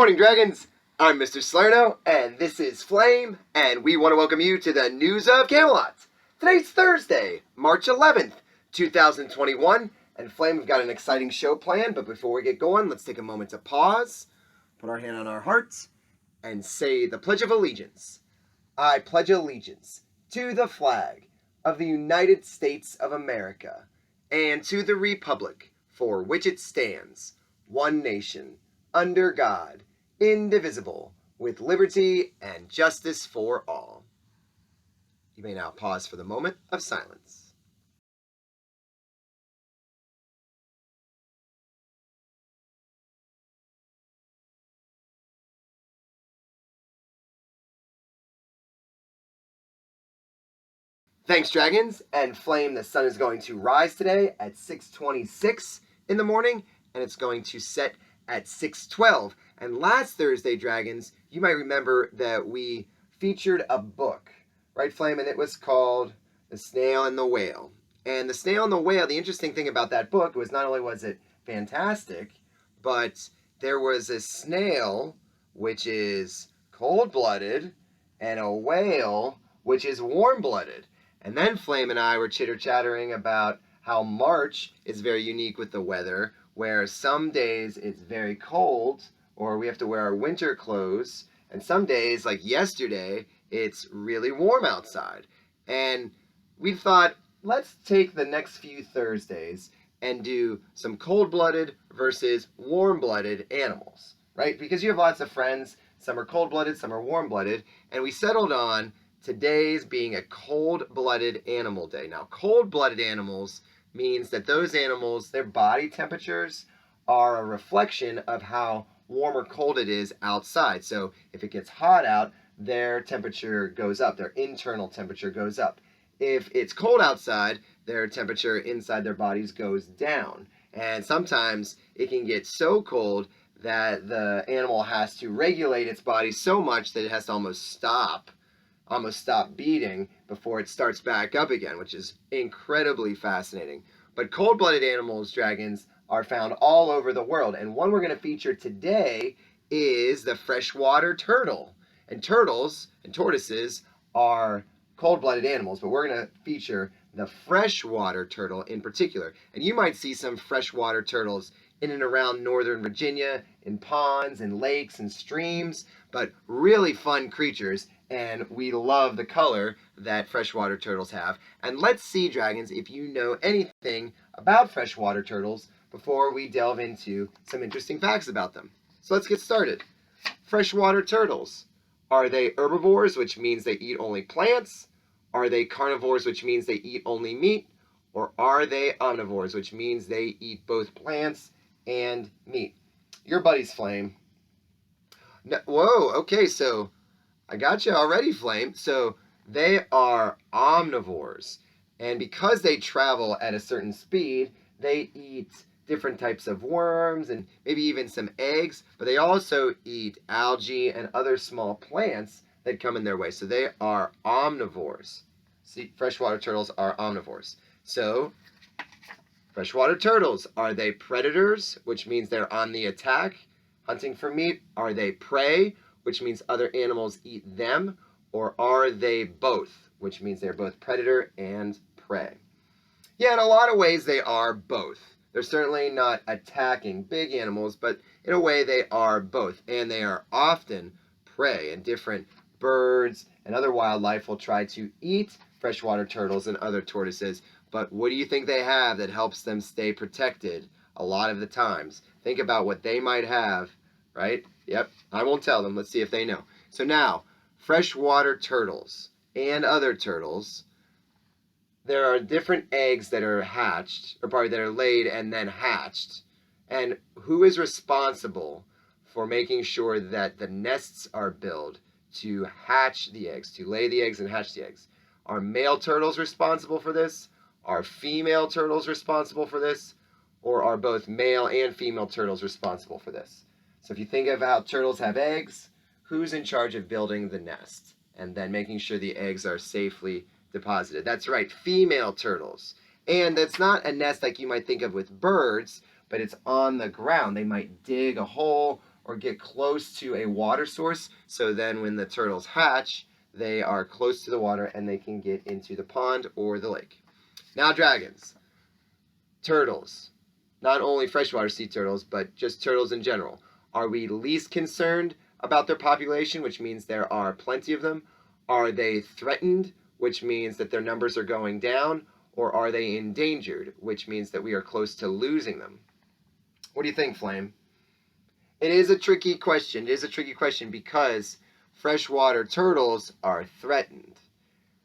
morning, dragons! I'm Mr. Salerno, and this is Flame, and we want to welcome you to the News of Camelot. Today's Thursday, March 11th, 2021, and Flame, we've got an exciting show planned, but before we get going, let's take a moment to pause, put our hand on our hearts, and say the Pledge of Allegiance. I pledge allegiance to the flag of the United States of America, and to the republic for which it stands, one nation, under God, indivisible, with liberty and justice for all. You may now pause for the moment of silence. Thanks, dragons, and Flame, the sun is going to rise today at 6:26 in the morning, and it's going to set at 6:12. And last Thursday, dragons, you might remember that we featured a book, right, Flame? And it was called The Snail and the Whale. And The Snail and the Whale, the interesting thing about that book was not only was it fantastic, but there was a snail, which is cold-blooded, and a whale, which is warm-blooded. And then Flame and I were chitter-chattering about how March is very unique with the weather, where some days it's very cold, or we have to wear our winter clothes, and some days, like yesterday, it's really warm outside. And we thought, let's take the next few Thursdays and do some cold-blooded versus warm-blooded animals, right? Because you have lots of friends, some are cold-blooded, some are warm-blooded, and we settled on today's being a cold-blooded animal day. Now, cold-blooded animals means that those animals, their body temperatures are a reflection of how warm or cold it is outside. So if it gets hot out, their temperature goes up, their internal temperature goes up. If it's cold outside, their temperature inside their bodies goes down. And sometimes it can get so cold that the animal has to regulate its body so much that it has to almost stop beating before it starts back up again, which is incredibly fascinating. But cold-blooded animals, dragons, are found all over the world. And one we're going to feature today is the freshwater turtle. And turtles and tortoises are cold-blooded animals, but we're going to feature the freshwater turtle in particular. And you might see some freshwater turtles in and around Northern Virginia, in ponds and lakes and streams, but really fun creatures, and we love the color that freshwater turtles have. And let's see, dragons, if you know anything about freshwater turtles before we delve into some interesting facts about them. So let's get started. Freshwater turtles. Are they herbivores, which means they eat only plants? Are they carnivores, which means they eat only meat? Or are they omnivores, which means they eat both plants and meat? Your buddy's Flame. No, whoa, okay, so I got you already, Flame. So they are omnivores. And because they travel at a certain speed, they eat different types of worms and maybe even some eggs, but they also eat algae and other small plants that come in their way. So they are omnivores. See, freshwater turtles are omnivores. So freshwater turtles, are they predators, which means they're on the attack, hunting for meat? Are they prey, which means other animals eat them? Or are they both, which means they're both predator and prey? Yeah, in a lot of ways they are both. They're certainly not attacking big animals, but in a way they are both. And they are often prey, and different birds and other wildlife will try to eat freshwater turtles and other tortoises. But what do you think they have that helps them stay protected a lot of the times? Think about what they might have, right? Yep, I won't tell them. Let's see if they know. So now, freshwater turtles and other turtles, there are different eggs that are hatched, or probably that are laid and then hatched. And who is responsible for making sure that the nests are built to hatch the eggs, to lay the eggs and hatch the eggs? Are male turtles responsible for this? Are female turtles responsible for this? Or are both male and female turtles responsible for this? So if you think of how turtles have eggs, who's in charge of building the nest and then making sure the eggs are safely deposited? That's right, female turtles. And that's not a nest like you might think of with birds, but it's on the ground. They might dig a hole or get close to a water source, so then when the turtles hatch, they are close to the water and they can get into the pond or the lake. Now, dragons, turtles, not only freshwater sea turtles, but just turtles in general. Are we least concerned about their population, which means there are plenty of them? Are they threatened, which means that their numbers are going down? Or are they endangered, which means that we are close to losing them? What do you think, Flame? It is a tricky question. It is a tricky question because freshwater turtles are threatened.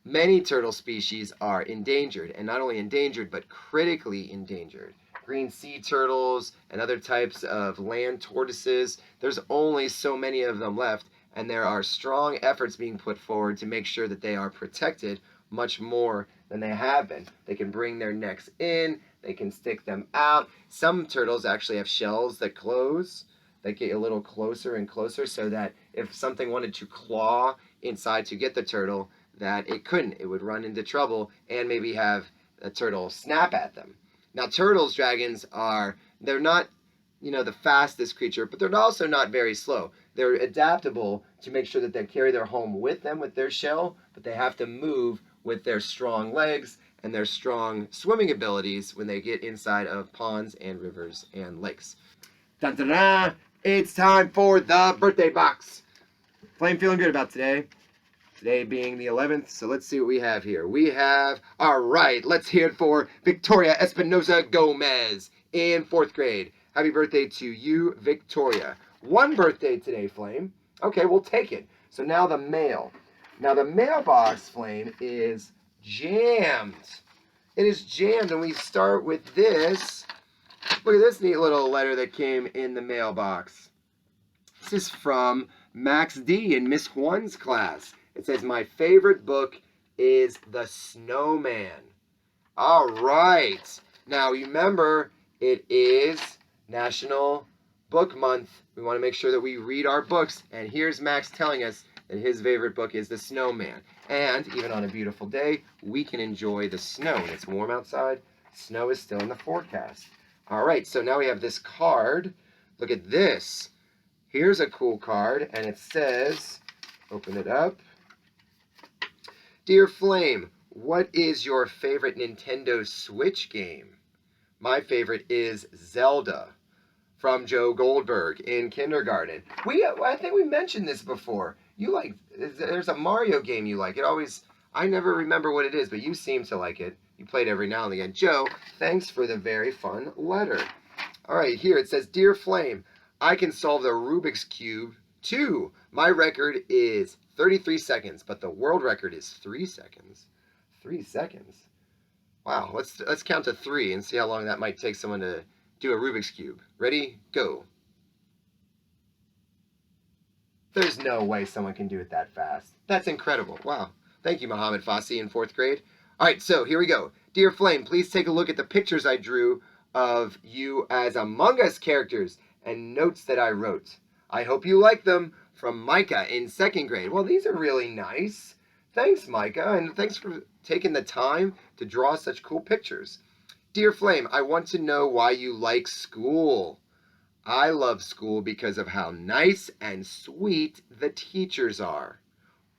Many turtle species are endangered, and not only endangered, but critically endangered. Green sea turtles and other types of land tortoises, there's only so many of them left, and there are strong efforts being put forward to make sure that they are protected much more than they have been. They can bring their necks in, they can stick them out. Some turtles actually have shells that close, that get a little closer and closer, so that if something wanted to claw inside to get the turtle, that it couldn't. It would run into trouble and maybe have a turtle snap at them. Now, turtles, dragons, they're not, the fastest creature, but they're also not very slow. They're adaptable to make sure that they carry their home with them with their shell, but they have to move with their strong legs and their strong swimming abilities when they get inside of ponds and rivers and lakes. Dun, dun, dun. It's time for the birthday box. Flame, feeling good about today. Today being the 11th, so let's see what we have here. All right, let's hear it for Victoria Espinosa Gomez in 4th grade. Happy birthday to you, Victoria. 1 birthday today, Flame. Okay, we'll take it. So now the mail. Now the mailbox, Flame, is jammed. It is jammed, and we start with this. Look at this neat little letter that came in the mailbox. This is from Max D in Miss Juan's class. It says, my favorite book is The Snowman. All right. Now, remember, it is National Book Month. We want to make sure that we read our books. And here's Max telling us that his favorite book is The Snowman. And even on a beautiful day, we can enjoy the snow. When it's warm outside, snow is still in the forecast. All right, so now we have this card. Look at this. Here's a cool card, and it says, open it up. Dear Flame, what is your favorite Nintendo Switch game? My favorite is Zelda, from Joe Goldberg in kindergarten. I think we mentioned this before. There's a Mario game you like. I never remember what it is, but you seem to like it. You play it every now and again. Joe, thanks for the very fun letter. All right, here it says, Dear Flame, I can solve the Rubik's Cube too. My record is 33 seconds, but the world record is 3 seconds. 3 seconds. Wow, let's count to 3 and see how long that might take someone to do a Rubik's Cube. Ready? Go. There's no way someone can do it that fast. That's incredible. Wow. Thank you, Muhammad Fassi in 4th grade. All right, so here we go. Dear Flame, please take a look at the pictures I drew of you as Among Us characters and notes that I wrote. I hope you like them. From Micah in 2nd grade. Well, these are really nice. Thanks, Micah, and thanks for taking the time to draw such cool pictures. Dear Flame, I want to know why you like school. I love school because of how nice and sweet the teachers are.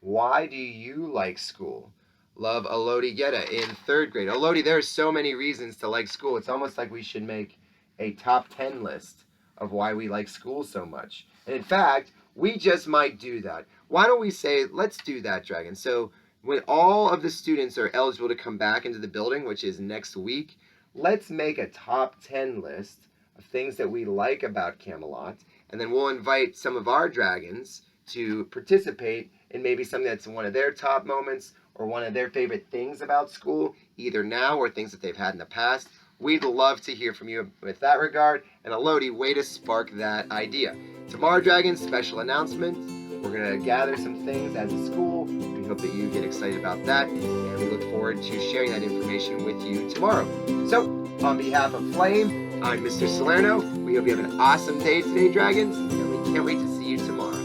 Why do you like school? Love, Elodie Guetta in 3rd grade. Elodie, there are so many reasons to like school. It's almost like we should make a top 10 list of why we like school so much. And in fact, we just might do that. Why don't we say, let's do that, Dragon. So when all of the students are eligible to come back into the building, which is next week, let's make a top 10 list of things that we like about Camelot. And then we'll invite some of our dragons to participate in maybe something that's one of their top moments or one of their favorite things about school, either now or things that they've had in the past. We'd love to hear from you with that regard. And Elodie, way to spark that idea. Tomorrow, Dragons, special announcement. We're going to gather some things as a school. We hope that you get excited about that. And we look forward to sharing that information with you tomorrow. So, on behalf of Flame, I'm Mr. Salerno. We hope you have an awesome day today, Dragons. And we can't wait to see you tomorrow.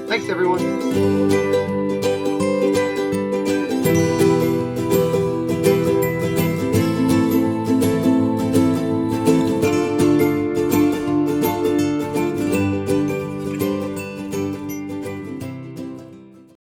Thanks, everyone.